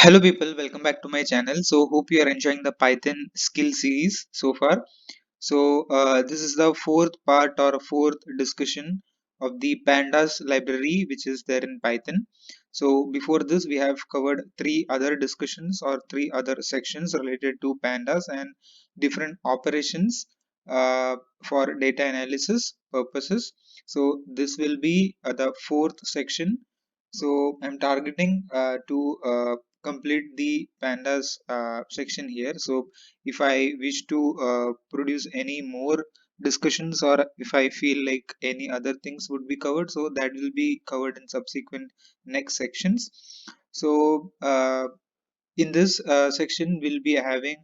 Hello people, welcome back to my channel. So hope you are enjoying the Python skill series so far. This is the fourth part or fourth discussion of the Pandas library which is there in Python. So before this we have covered three other discussions or three other sections related to Pandas and different operations for data analysis purposes. So this will be the fourth section. So I'm targeting to complete the Pandas section here. So if I wish to produce any more discussions or if I feel like any other things would be covered, so that will be covered in subsequent next sections. So in this section we'll be having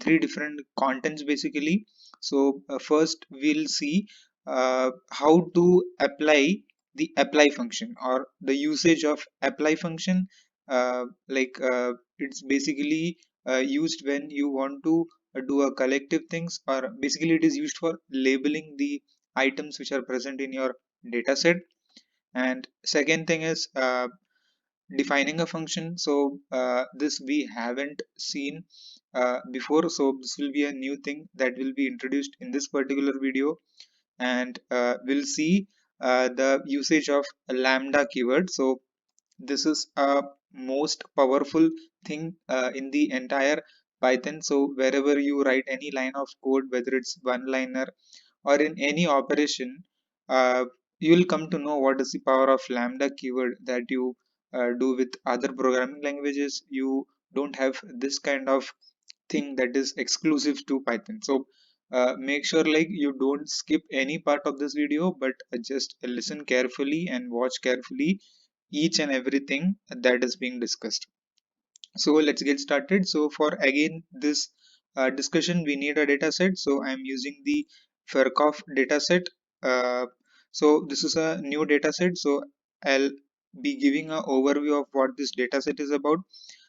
three different contents basically. So first we'll see how to apply the apply function or the usage of apply function. It's basically used when you want to do a collective things, or basically it is used for labeling the items which are present in your data set. And second thing is defining a function. So this we haven't seen before, so this will be a new thing that will be introduced in this particular video. And we'll see the usage of a lambda keyword. So this is a most powerful thing in the entire Python. So wherever you write any line of code, whether it's one liner or in any operation, uh, you will come to know what is the power of lambda keyword that you do with other programming languages. You don't have this kind of thing that is exclusive to Python. So make sure like you don't skip any part of this video, but just listen carefully and watch carefully each and everything that is being discussed. So let's get started. So for again this discussion, we need a data set. So I'm using the Farkov data set. Uh, so this is a new data set. So I'll be giving an overview of what this data set is about.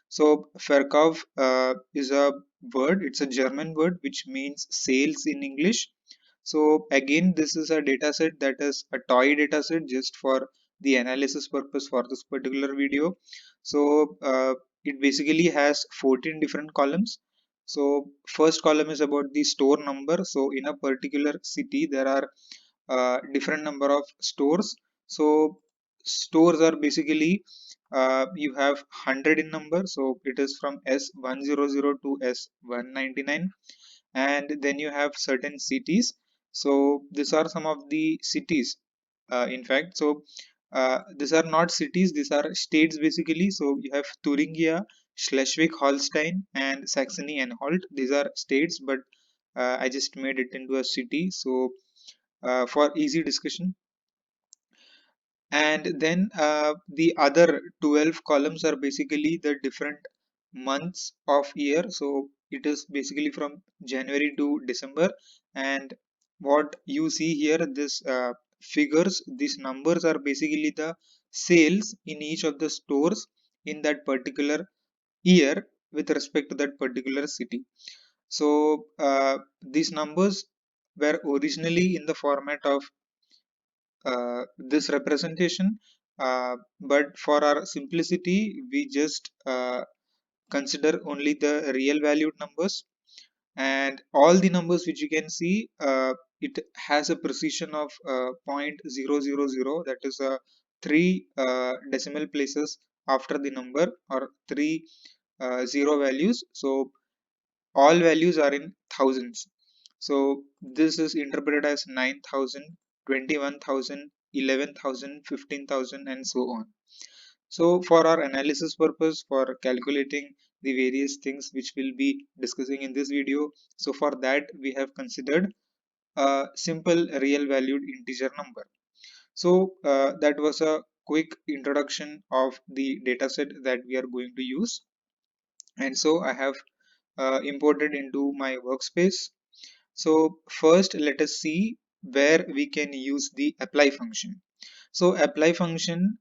So Farkov is a word. It's a German word which means sales in English. So again, this is a data set that is a toy data set just for the analysis purpose for this particular video. So it basically has 14 different columns. So first column is about the store number. So in a particular city, there are different number of stores. So stores are basically you have 100 in number. So it is from S100 to S199, and then you have certain cities. So these are some of the cities. In fact, so these are not cities; these are states basically. So you have Thuringia, Schleswig-Holstein, and Saxony-Anhalt. These are states, but I just made it into a city. So for easy discussion. And then the other 12 columns are basically the different months of year. So it is basically from January to December. And what you see here, this figures, these numbers are basically the sales in each of the stores in that particular year with respect to that particular city. So these numbers were originally in the format of this representation, but for our simplicity we just consider only the real valued numbers. And all the numbers which you can see, it has a precision of 0.000, that is three decimal places after the number, or three zero values. So all values are in thousands. So this is interpreted as 9,000, 21,000, 11,000, 15,000, and so on. So for our analysis purpose, for calculating the various things which we'll be discussing in this video, so for that we have considered a simple real valued integer number. So that was a quick introduction of the dataset that we are going to use. And so I have imported into my workspace. So first let us see where we can use the apply function. So apply function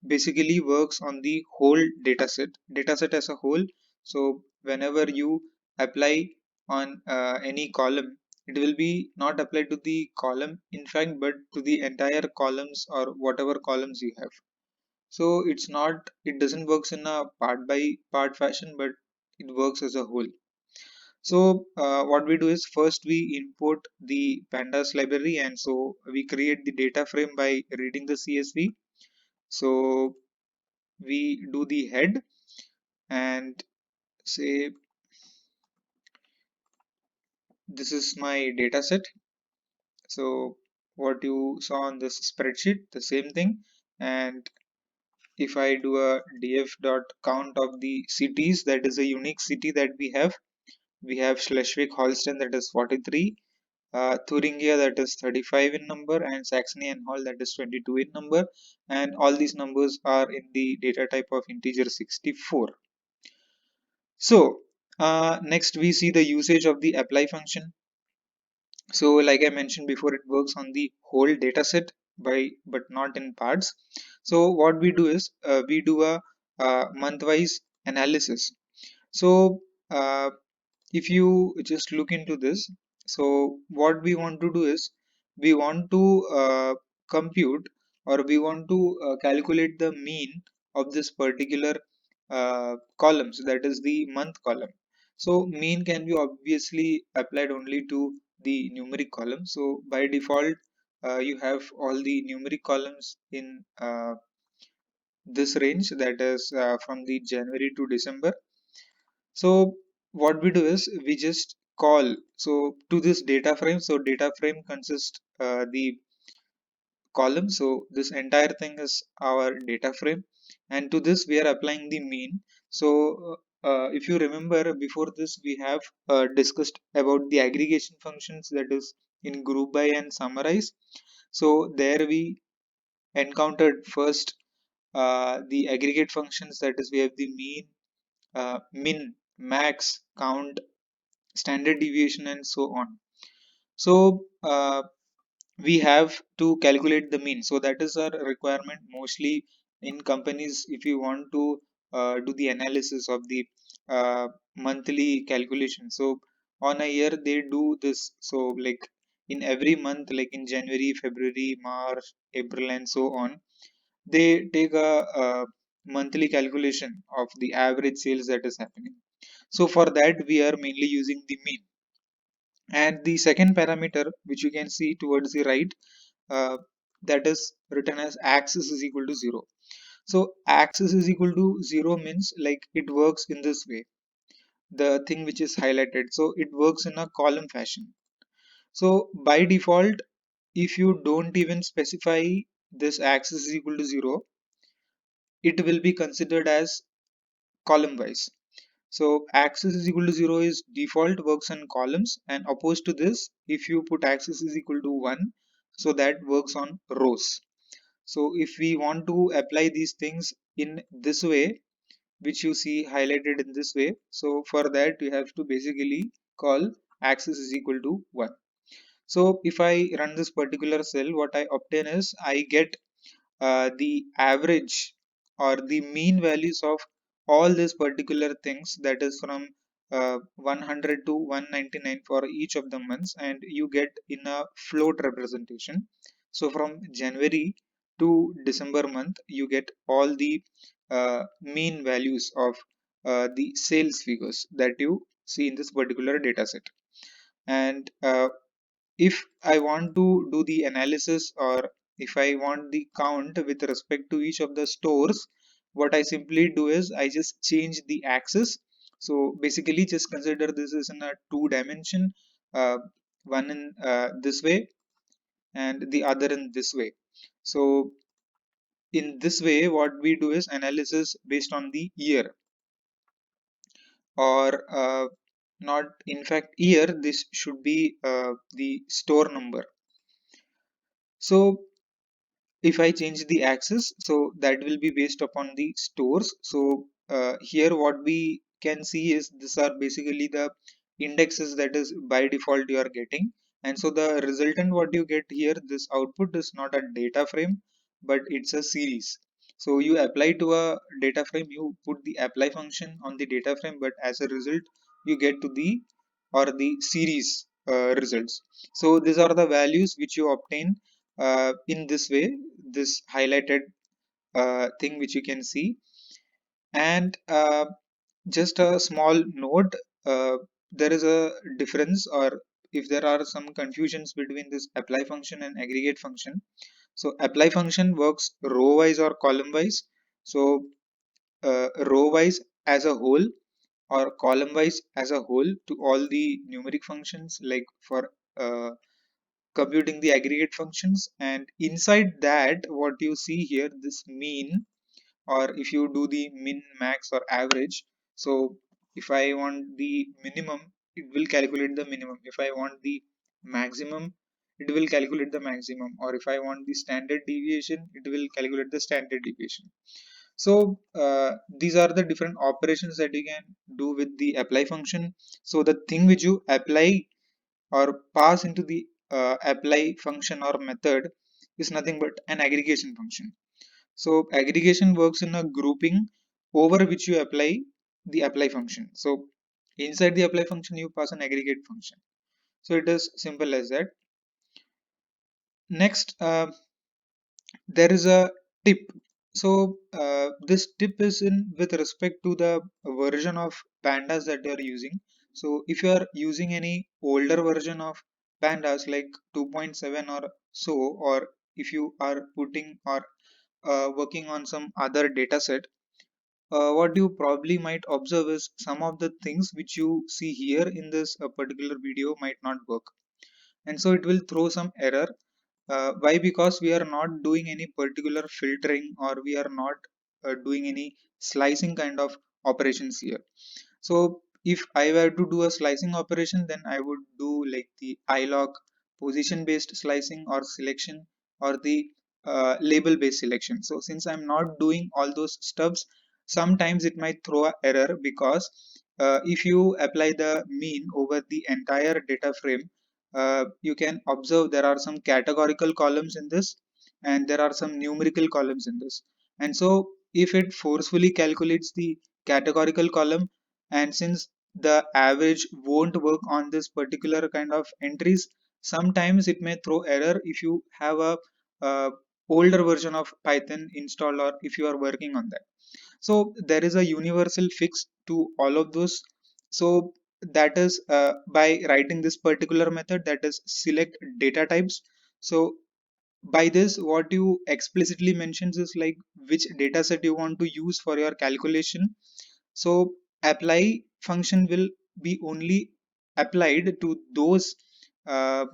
basically works on the whole dataset as a whole. So whenever you apply on any column, it will be not applied to the column in fact, but to the entire columns or whatever columns you have. So it doesn't works in a part by part fashion, but it works as a whole. So what we do is first we import the pandas library, and so we create the data frame by reading the CSV. So we do the head and say this is my data set. So what you saw on this spreadsheet, the same thing. And if I do a df dot count of the cities, that is a unique city that we have Schleswig Holstein, that is 43, Thuringia, that is 35 in number, and Saxony and Hall, that is 22 in number, and all these numbers are in the data type of integer 64. So next we see the usage of the apply function. So like I mentioned before, it works on the whole data set but not in parts. So what we do is we do a month-wise analysis. So if you just look into this, so what we want to do is we want to compute, or we want to calculate the mean of this particular columns, that is the month column. So mean can be obviously applied only to the numeric column. So by default you have all the numeric columns in this range, that is from the January to December. So what we do is we just call so to this data frame. So data frame consists the column. So this entire thing is our data frame, and to this we are applying the mean. So if you remember before this, we have discussed about the aggregation functions, that is in group by and summarize. So there we encountered first the aggregate functions, that is we have the mean, min, max, count, standard deviation, and so on. So we have to calculate the mean. So that is our requirement mostly in companies. If you want to do the analysis of the monthly calculation, so on a year they do this. So like in every month, like in January, February, March, April, and so on, they take a monthly calculation of the average sales that is happening. So for that we are mainly using the mean. And the second parameter, which you can see towards the right, uh, that is written as axis is equal to 0. So axis is equal to 0 means like it works in this way, the thing which is highlighted. So it works in a column fashion. So by default, if you don't even specify this axis is equal to 0, it will be considered as column wise. So axis is equal to 0 is default, works on columns, and opposed to this, if you put axis is equal to 1, so that works on rows. So if we want to apply these things in this way, which you see highlighted in this way, so for that you have to basically call axis is equal to 1. So if I run this particular cell, what I obtain is I get the average or the mean values of all these particular things, that is from 100 to 199 for each of the months, and you get in a float representation. So from January to December month, you get all the mean values of the sales figures that you see in this particular data set. And if I want to do the analysis, or if I want the count with respect to each of the stores, what I simply do is I just change the axis. So basically just consider this is in a two dimension, one in this way and the other in this way. So in this way what we do is analysis based on the year, or not, in fact year, this should be the store number. So if I change the axis, so that will be based upon the stores. So here what we can see is these are basically the indexes that is by default you are getting. And so the resultant what you get here, this output is not a data frame, but it's a series. So you apply to a data frame, you put the apply function on the data frame, but as a result you get to the or the series results. So these are the values which you obtain in this way, this highlighted thing which you can see. And just a small note, there is a difference, or if there are some confusions between this apply function and aggregate function. So apply function works row wise or column wise. So row wise as a whole or column wise as a whole to all the numeric functions, like for computing the aggregate functions. And inside that, what you see here, this mean, or if you do the min, max or average. So if I want the minimum, it will calculate the minimum. If I want the maximum, it will calculate the maximum. Or if I want the standard deviation, it will calculate the standard deviation. So these are the different operations that you can do with the apply function. So the thing which you apply or pass into the apply function or method is nothing but an aggregation function. So aggregation works in a grouping over which you apply the apply function. So inside the apply function, you pass an aggregate function. So it is simple as that. Next, there is a tip. So this tip is in with respect to the version of pandas that you are using. So if you are using any older version of pandas like 2.7 or so, or if you are putting or working on some other data set, what you probably might observe is some of the things which you see here in this particular video might not work, and so it will throw some error. Why? Because we are not doing any particular filtering, or we are not doing any slicing kind of operations here. So if I were to do a slicing operation, then I would do like the ilog position based slicing or selection, or the label based selection. So since I'm not doing all those stuffs, sometimes it might throw a error, because if you apply the mean over the entire data frame, you can observe there are some categorical columns in this, and there are some numerical columns in this. And so if it forcefully calculates the categorical column, and since the average won't work on this particular kind of entries, sometimes it may throw error if you have a uh, older version of Python installed, or if you are working on that. So there is a universal fix to all of those. So that is by writing this particular method, that is select data types. So by this, what you explicitly mentions is like which data set you want to use for your calculation. So apply function will be only applied to those uh,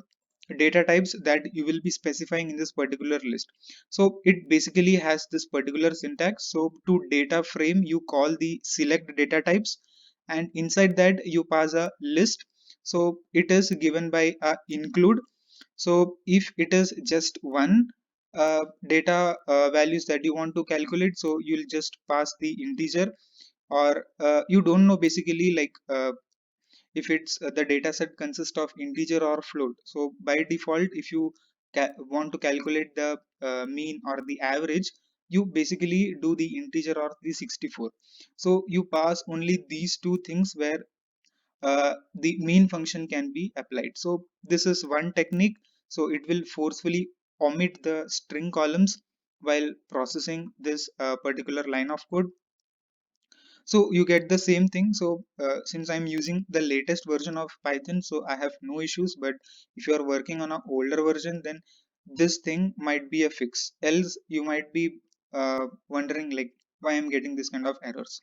data types that you will be specifying in this particular list. So it basically has this particular syntax. So to data frame, you call the select data types, and inside that you pass a list. So it is given by a include. So if it is just one data values that you want to calculate, so you'll just pass the integer, or you don't know basically, like if it's the data set consists of integer or float. So by default, if you want to calculate the mean or the average, you basically do the integer or the 64. So you pass only these two things where the mean function can be applied. So this is one technique. So it will forcefully omit the string columns while processing this particular line of code. So you get the same thing. So since I'm using the latest version of Python, so I have no issues. But if you are working on an older version, then this thing might be a fix. Else you might be wondering like why I'm getting this kind of errors.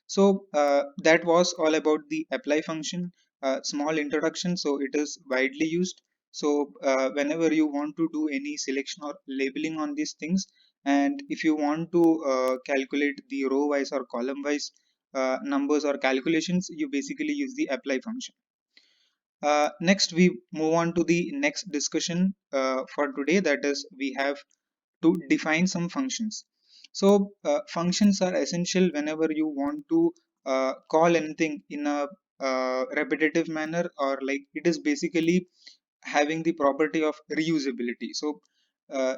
So that was all about the apply function. Small introduction. So it is widely used. So whenever you want to do any selection or labeling on these things, and if you want to calculate the row wise or column wise numbers or calculations, you basically use the apply function. Next, we move on to the next discussion for today. That is, we have to define some functions. So functions are essential whenever you want to call anything in a repetitive manner, or like it is basically having the property of reusability. So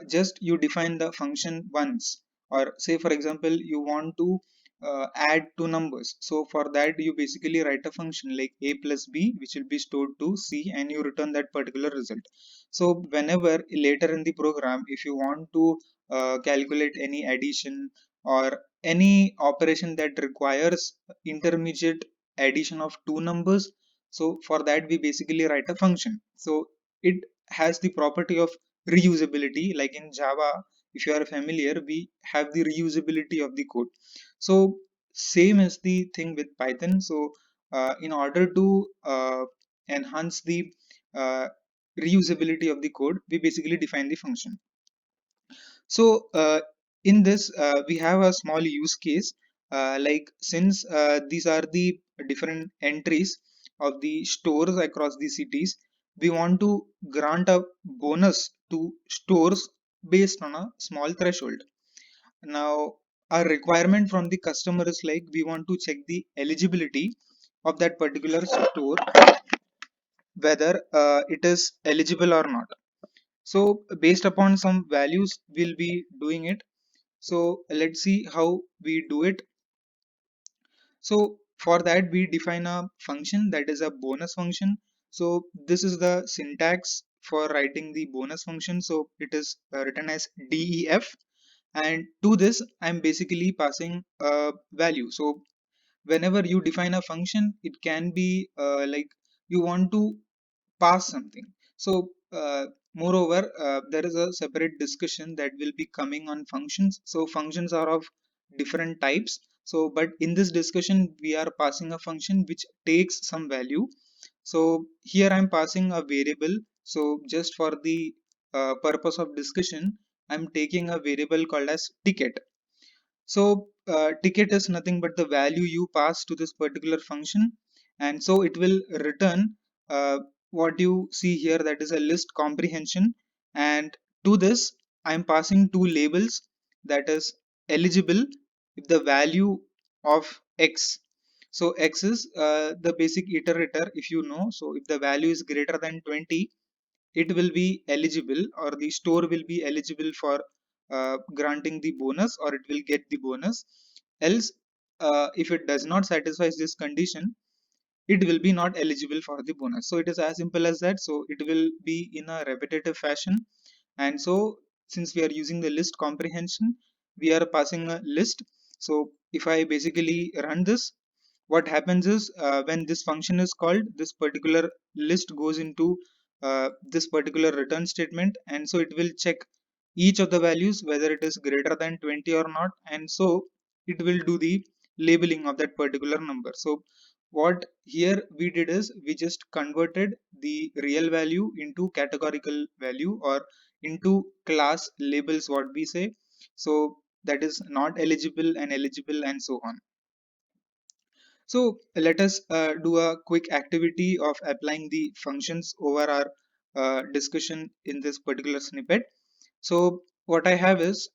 just you define the function once, or say for example you want to add two numbers. So for that you basically write a function like a plus b, which will be stored to c, and you return that particular result. So whenever later in the program, if you want to calculate any addition or any operation that requires intermediate addition of two numbers, so for that we basically write a function. So it has the property of reusability. Like in Java, if you are familiar, we have the reusability of the code. So same as the thing with Python. So in order to enhance the uh, reusability of the code, we basically define the function. So in this, we have a small use case. Like since these are the different entries of the stores across the cities, we want to grant a bonus to stores based on a small threshold. Now, our requirement from the customer is like we want to check the eligibility of that particular store, whether it is eligible or not. So, based upon some values, we'll be doing it. So, let's see how we do it. So, for that, we define a function that is a bonus function. So, this is the syntax for writing the bonus function. So, it is written as def, and to this I'm basically passing a value. So whenever you define a function, it can be like you want to pass something. So moreover, there is a separate discussion that will be coming on functions. So functions are of different types. So but in this discussion we are passing a function which takes some value. So here I'm passing a variable. So just for the purpose of discussion, I'm taking a variable called as ticket. So ticket is nothing but the value you pass to this particular function, and so it will return what you see here, that is a list comprehension. And to this I'm passing two labels, that is eligible if the value of x. So x is the basic iterator, if you know. So if the value is greater than 20, it will be eligible, or the store will be eligible for granting the bonus, or it will get the bonus. Else if it does not satisfy this condition, it will be not eligible for the bonus. So it is as simple as that. So it will be in a repetitive fashion. And so since we are using the list comprehension, we are passing a list. So if I basically run this, what happens is when this function is called, this particular list goes into this particular return statement, and so it will check each of the values whether it is greater than 20 or not, and so it will do the labeling of that particular number. So what here we did is we just converted the real value into categorical value, or into class labels, what we say. So that is not eligible and eligible and so on. So let us do a quick activity of applying the functions over our discussion in this particular snippet. So what I have is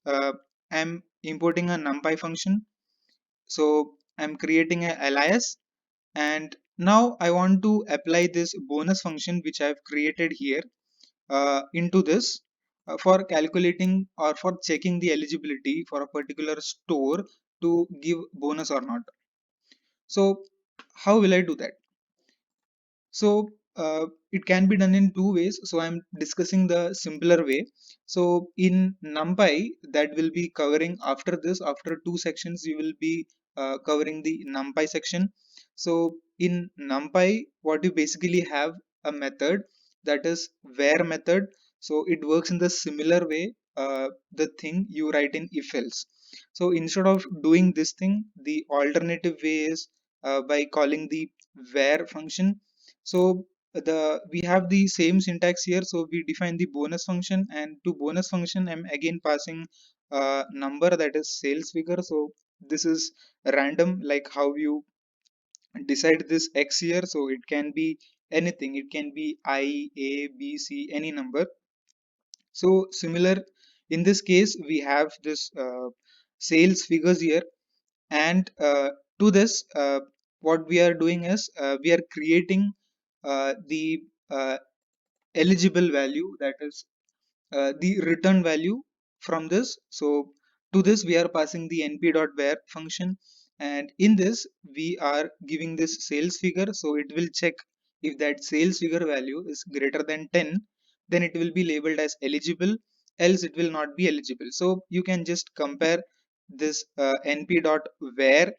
I'm importing a Numpy function. So I'm creating an alias, and now I want to apply this bonus function which I've created here into this for calculating or for checking the eligibility for a particular store to give bonus or not. So how will I do that? So it can be done in two ways. So I'm discussing the simpler way. So in NumPy, that will be covering after this. After two sections, you will be covering the NumPy section. So in NumPy, what you basically have a method, that is where method. So it works in the similar way. The thing you write in if else. So instead of doing this thing, the alternative way is by calling the where function. So the we have the same syntax here. So we define the bonus function, and to bonus function I'm again passing a number, that is sales figure. So this is random, like how you decide this x here. So it can be anything, it can be I, A, B, C, any number. So similar, in this case we have this sales figures here, and to this what we are doing is we are creating the eligible value, that is the return value from this. So to this we are passing the np.where function, and in this we are giving this sales figure, so it will check if that sales figure value is greater than 10, then it will be labeled as eligible, else it will not be eligible. So you can just compare this np.where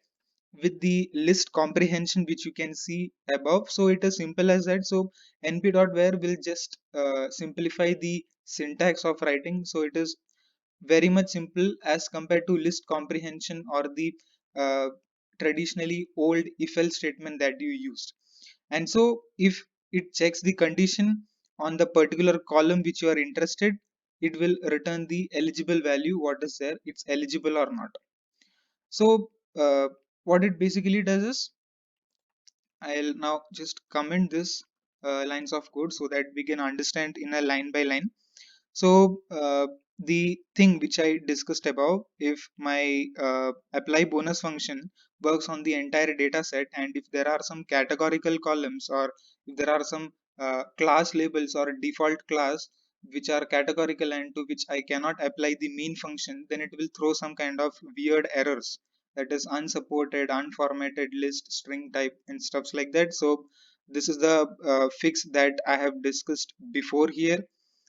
with the list comprehension which you can see above. So it is simple as that. So np.where will just simplify the syntax of writing, so it is very much simple as compared to list comprehension or the uh, traditionally old if else statement that you used. And so if it checks the condition on the particular column which you are interested, it will return the eligible value, what is there, it's eligible or not. So what it basically does is, I'll now just comment this lines of code so that we can understand in a line by line. So the thing which I discussed above, if my apply bonus function works on the entire data set, and if there are some categorical columns, or if there are some class labels or default class which are categorical and to which I cannot apply the mean function, then it will throw some kind of weird errors, that is unsupported, unformatted list, string type and stuffs like that. So this is the fix that I have discussed before here,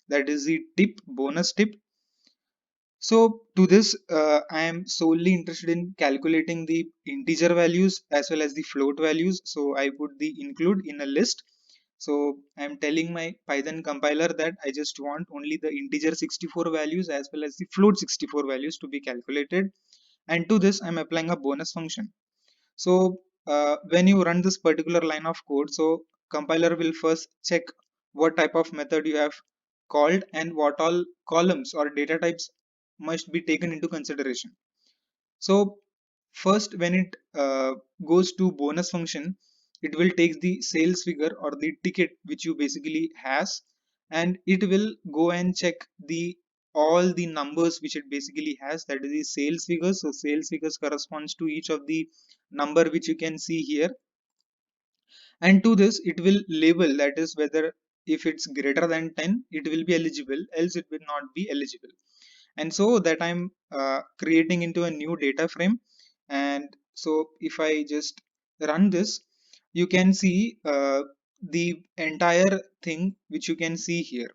that is the tip, bonus tip. So to this I am solely interested in calculating the integer values as well as the float values, so I put the include in a list. So I'm telling my Python compiler that I just want only the integer 64 values as well as the float 64 values to be calculated, and to this I'm applying a bonus function. So when you run this particular line of code, so compiler will first check what type of method you have called and what all columns or data types must be taken into consideration. So first, when it goes to bonus function, it will take the sales figure or the ticket which you basically has, and it will go and check the all the numbers which it basically has, that is the sales figures. So sales figures corresponds to each of the number which you can see here, and to this it will label, that is whether if it's greater than 10 it will be eligible, else it will not be eligible. And so that I'm creating into a new data frame. And so if I just run this, you can see the entire thing which you can see here.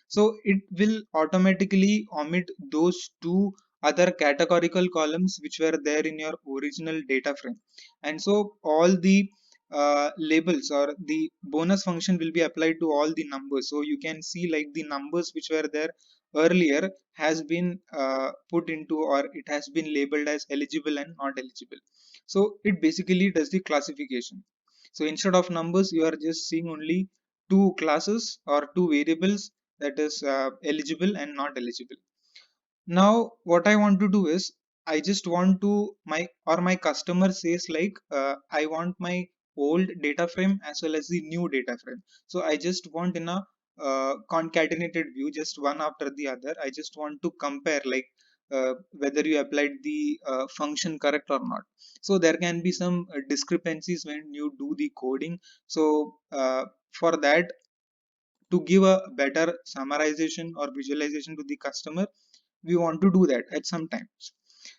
So it will automatically omit those two other categorical columns which were there in your original data frame. And so all the labels or the bonus function will be applied to all the numbers. So you can see like the numbers which were there earlier has been put into, or it has been labeled as eligible and not eligible. So it basically does the classification. So instead of numbers you are just seeing only two classes or two variables, that is eligible and not eligible. Now what I want to do is, I just want to my customer says like I want my old data frame as well as the new data frame. So I just want in a concatenated view, just one after the other, I just want to compare like whether you applied the function correct or not. So there can be some discrepancies when you do the coding. So for that, to give a better summarization or visualization to the customer, we want to do that at some times.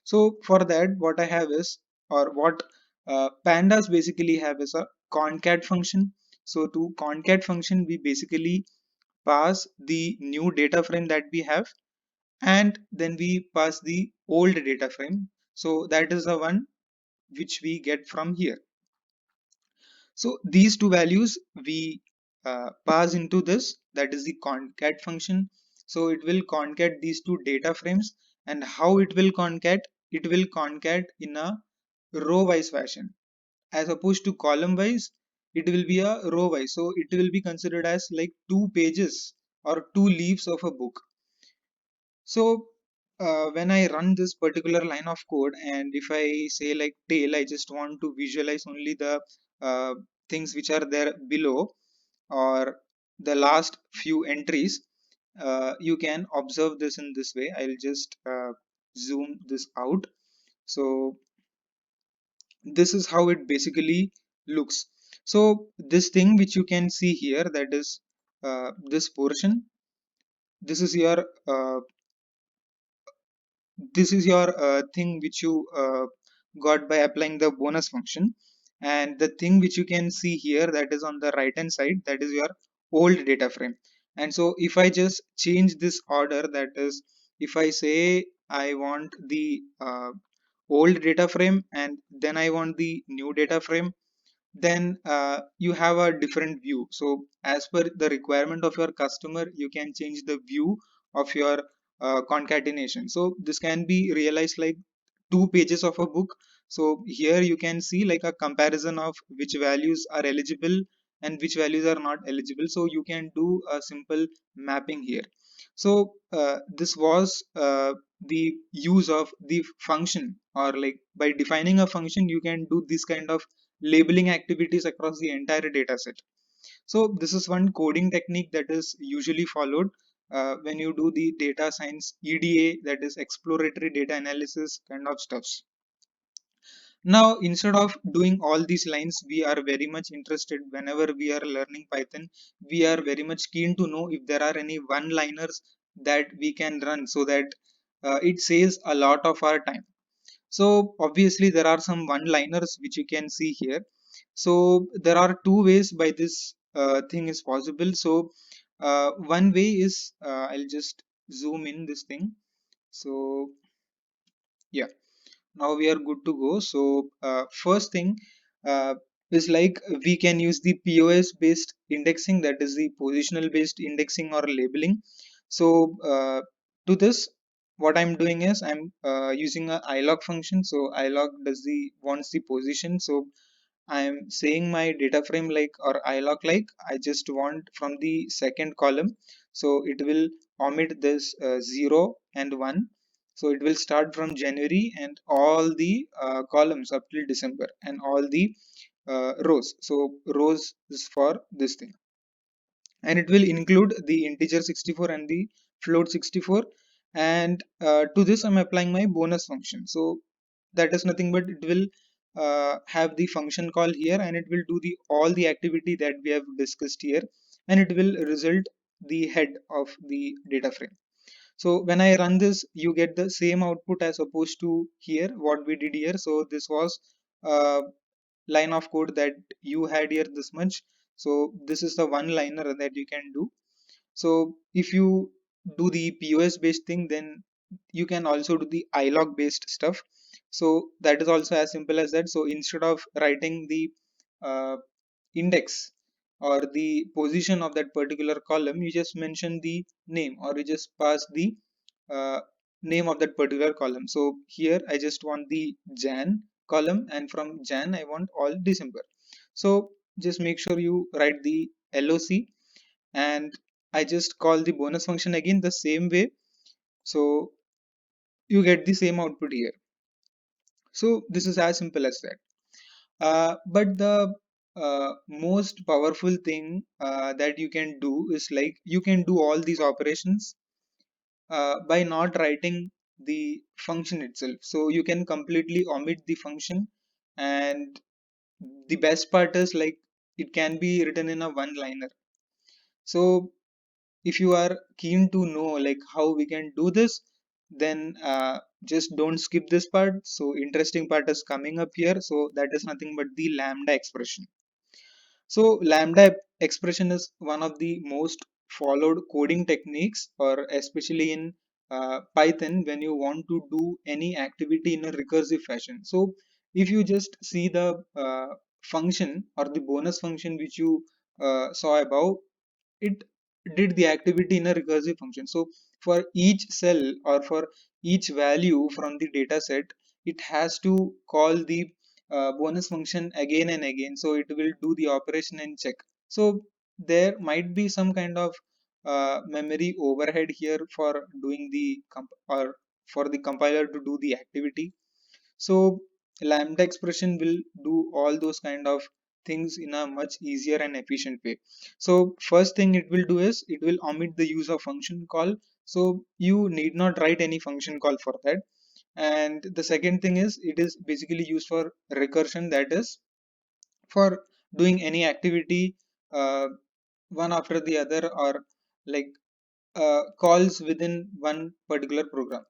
So for that, what I have is, or what pandas basically have is a concat function. So to concat function we basically pass the new data frame that we have, and then we pass the old data frame. So that is the one which we get from here. So these two values we pass into this, that is the concat function. So it will concat these two data frames, and how it will concat? It will concat in a row wise fashion as opposed to column wise. It will be a row wise, so it will be considered as like two pages or two leaves of a book. So when I run this particular line of code, and if I say like tail, I just want to visualize only the things which are there below, or the last few entries. You can observe this in this way. I'll just zoom this out. So this is how it basically looks. So this thing which you can see here, that is this portion, this is your thing which you got by applying the bonus function. And the thing which you can see here, that is on the right hand side, that is your old data frame. And so if I just change this order, that is, if I say I want the old data frame and then I want the new data frame, then you have a different view. So as per the requirement of your customer, you can change the view of your concatenation. So this can be realized like 2 pages of a book. So here you can see like a comparison of which values are eligible and which values are not eligible. So you can do a simple mapping here. So this was the use of the function, or like by defining a function you can do this kind of labeling activities across the entire data set. So this is one coding technique that is usually followed when you do the data science EDA, that is exploratory data analysis kind of stuffs. Now, instead of doing all these lines, we are very much interested whenever we are learning Python. We are very much keen to know if there are any one-liners that we can run so that it saves a lot of our time. So obviously there are some one-liners which you can see here. So there are two ways by this thing is possible. So one way is I'll just zoom in this thing. So yeah, now we are good to go. So first thing is like we can use the POS based indexing, that is the positional based indexing or labeling. So to this, what I'm doing is I'm using a ilog function. So ilog does the wants the position. So I'm saying my data frame like, or ilog like, I just want from the second column. So it will omit this 0 and 1. So it will start from January and all the columns up till December and all the rows. So rows is for this thing, and it will include the integer 64 and the float 64. And to this I'm applying my bonus function. So that is nothing but it will have the function call here, and it will do the all the activity that we have discussed here, and it will result the head of the data frame. So when I run this, you get the same output as opposed to here what we did here. So this was a line of code that you had here this much. So this is the one liner that you can do. So if you do the POS based thing, then you can also do the ilog based stuff. So that is also as simple as that. So instead of writing the uh, index or the position of that particular column, you just mention the name, or you just pass the uh, name of that particular column. So here I just want the Jan column, and from Jan I want all December. So just make sure you write the LOC, and I just call the bonus function again the same way. So you get the same output here. So this is as simple as that. But the most powerful thing that you can do is like you can do all these operations by not writing the function itself. So you can completely omit the function, and the best part is like it can be written in a one liner. So if you are keen to know like how we can do this, then just don't skip this part. So interesting part is coming up here. So that is nothing but the lambda expression. So lambda expression is one of the most followed coding techniques, or especially in Python, when you want to do any activity in a recursive fashion. So if you just see the function or the bonus function which you saw above, it did the activity in a recursive function. So for each cell or for each value from the data set, it has to call the bonus function again and again. So it will do the operation and check. So there might be some kind of memory overhead here for doing the or for the compiler to do the activity. So lambda expression will do all those kind of things in a much easier and efficient way. So first thing it will do is it will omit the use of function call. So you need not write any function call for that. And the second thing is it is basically used for recursion, that is for doing any activity one after the other, or like calls within one particular program.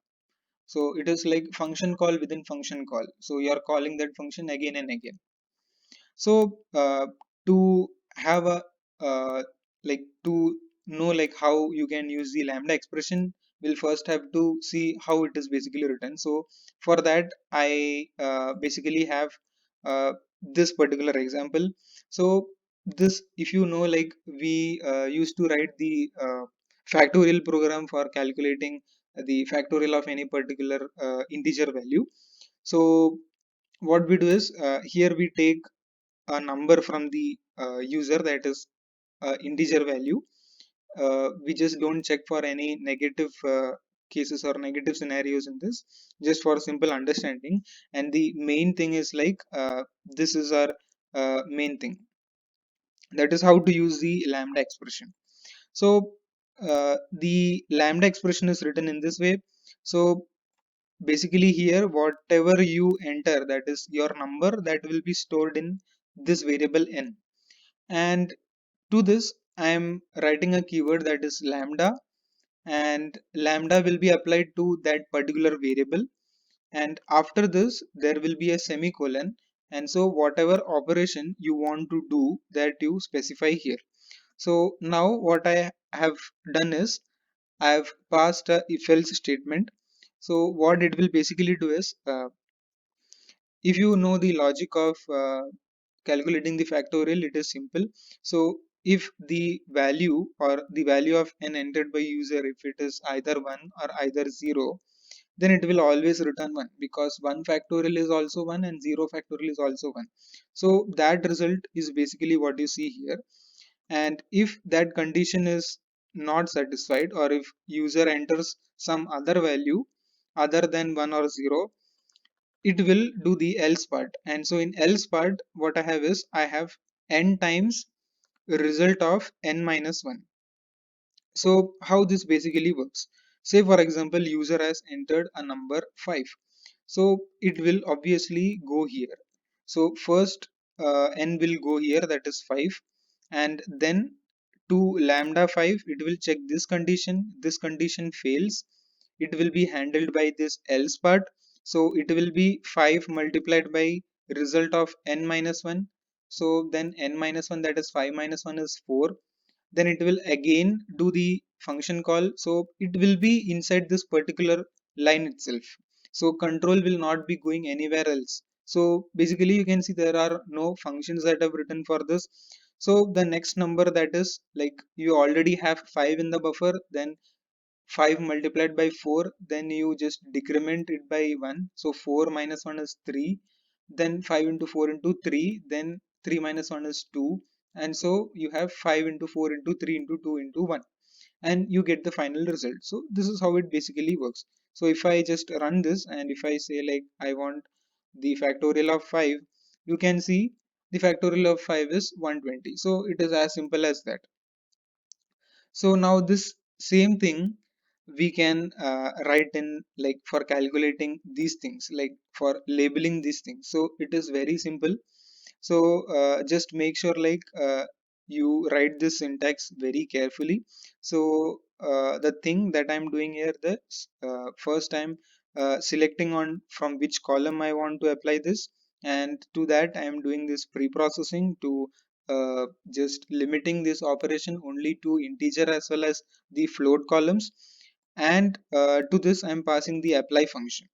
So it is like function call within function call. So you are calling that function again and again. So to have a to know like how you can use the lambda expression, we'll first have to see how it is basically written. So for that I basically have this particular example. So this, if you know, like we used to write the factorial program for calculating the factorial of any particular integer value. So what we do is here we take a number from the user, that is integer value. We just don't check for any negative cases or negative scenarios in this, just for simple understanding. And the main thing is like this is our main thing, that is how to use the lambda expression. So the lambda expression is written in this way. So basically here whatever you enter, that is your number, that will be stored in this variable n. And to this I am writing a keyword, that is lambda, and lambda will be applied to that particular variable, and after this there will be a semicolon. And so whatever operation you want to do, that you specify here. So now what I have done is I have passed a if else statement. So what it will basically do is if you know the logic of calculating the factorial, it is simple. So if the value or the value of n entered by user, if it is either 1 or either 0, then it will always return 1, because 1 factorial is also 1 and 0 factorial is also 1. So that result is basically what you see here. And if that condition is not satisfied, or if user enters some other value other than 1 or 0, it will do the else part. And so in else part what I have is I have n times result of n minus 1. So how this basically works, say for example user has entered a number 5. So it will obviously go here. So first n will go here, that is 5, and then to lambda 5 it will check this condition. This condition fails, it will be handled by this else part. So it will be 5 multiplied by result of n minus 1. So then n minus 1, that is 5 minus 1 is 4. Then it will again do the function call. So it will be inside this particular line itself. So control will not be going anywhere else. So basically you can see there are no functions that I've written for this. So the next number, that is like you already have 5 in the buffer, then 5 multiplied by 4, then you just decrement it by 1. So 4 minus 1 is 3, then 5 into 4 into 3, then 3 minus 1 is 2, and so you have 5 into 4 into 3 into 2 into 1, and you get the final result. So this is how it basically works. So if I just run this and if I say like I want the factorial of 5, you can see the factorial of 5 is 120. So it is as simple as that. So now this same thing we can write in like for calculating these things, like for labeling these things. So it is very simple. So just make sure like you write this syntax very carefully. So the thing that I'm doing here, the first I'm selecting on from which column I want to apply this, and to that I am doing this pre-processing to just limiting this operation only to integer as well as the float columns. And to this I'm passing the apply function,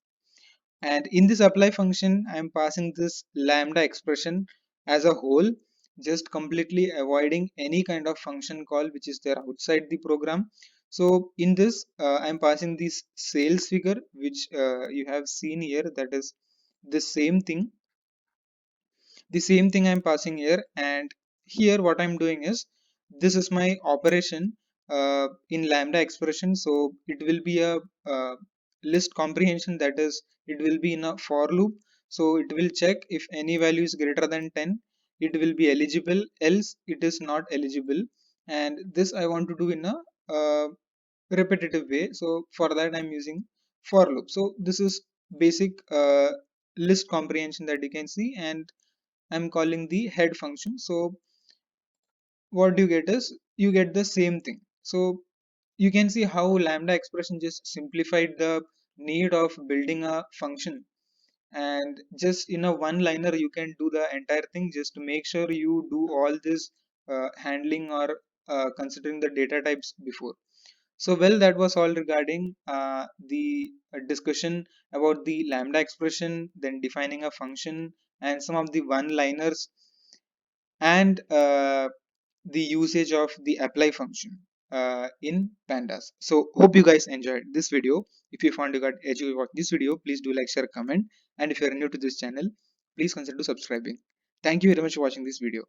and in this apply function I am passing this lambda expression as a whole, just completely avoiding any kind of function call which is there outside the program. So in this I am passing this sales figure which you have seen here, that is the same thing. I'm passing here, and here what I'm doing is this is my operation in lambda expression. So it will be a list comprehension, that is it will be in a for loop. So it will check if any value is greater than 10, it will be eligible, else it is not eligible. And this I want to do in a uh, repetitive way. So for that I'm using for loop. So this is basic list comprehension that you can see, and I'm calling the head function. So what you get is you get the same thing. So you can see how lambda expression just simplified the need of building a function, and just in a one liner you can do the entire thing. Just to make sure you do all this handling or considering the data types before. So well, that was all regarding the discussion about the lambda expression, then defining a function, and some of the one liners, and the usage of the apply function in pandas. So hope you guys enjoyed this video. If you found you got edge about this video, please do like, share, comment, and if you are new to this channel, please consider subscribing. Thank you very much for watching this video.